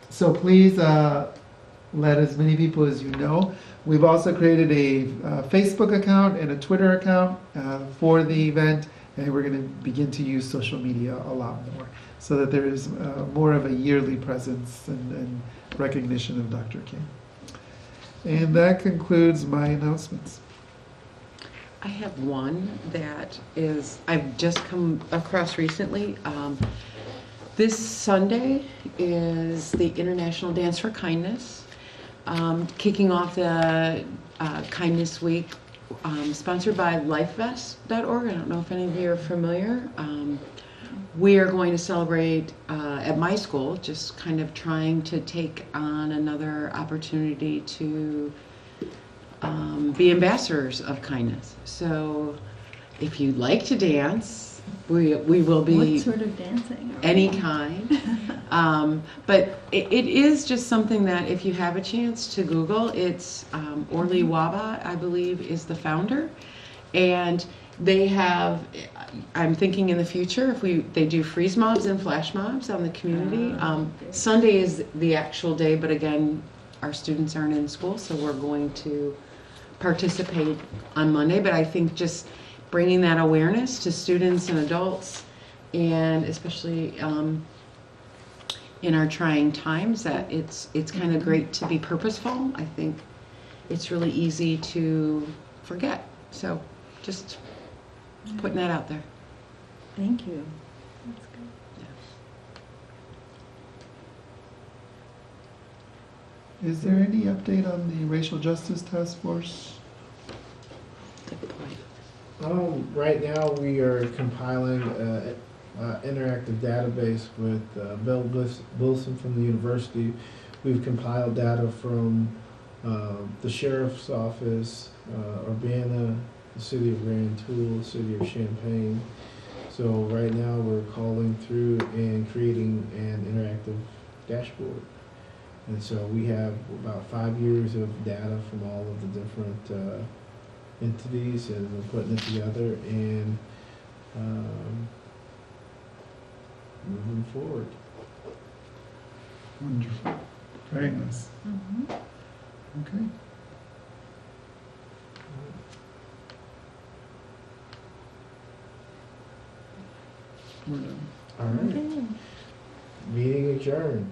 D: So please let as many people as you know. We've also created a Facebook account and a Twitter account for the event, and we're going to begin to use social media a lot more so that there is more of a yearly presence and recognition of Dr. King. And that concludes my announcements.
C: I have one that is, I've just come across recently. This Sunday is the International Dance for Kindness, kicking off the Kindness Week, sponsored by lifevest.org. I don't know if any of you are familiar. We are going to celebrate at my school, just kind of trying to take on another opportunity to be ambassadors of kindness. So if you'd like to dance, we will be
E: What sort of dancing?
C: any kind. But it is just something that if you have a chance to Google, it's Orly Waba, I believe, is the founder. And they have, I'm thinking in the future, if they do freeze mobs and flash mobs on the community. Sunday is the actual day, but again, our students aren't in school, so we're going to participate on Monday. But I think just bringing that awareness to students and adults, and especially in our trying times, that it's kind of great to be purposeful. I think it's really easy to forget. So just putting that out there.
E: Thank you. That's good.
D: Is there any update on the Racial Justice Task Force?
C: Good point.
A: Right now, we are compiling an interactive database with Bill Wilson from the university. We've compiled data from the sheriff's office, Urbana, the city of Rantoul, the city of Champaign. So right now, we're calling through and creating an interactive dashboard. And so we have about 5 years of data from all of the different entities, and we're putting it together and moving forward.
D: Wonderful. Very nice. Okay. We're done.
A: All right.
E: Okay.
A: Meeting adjourned.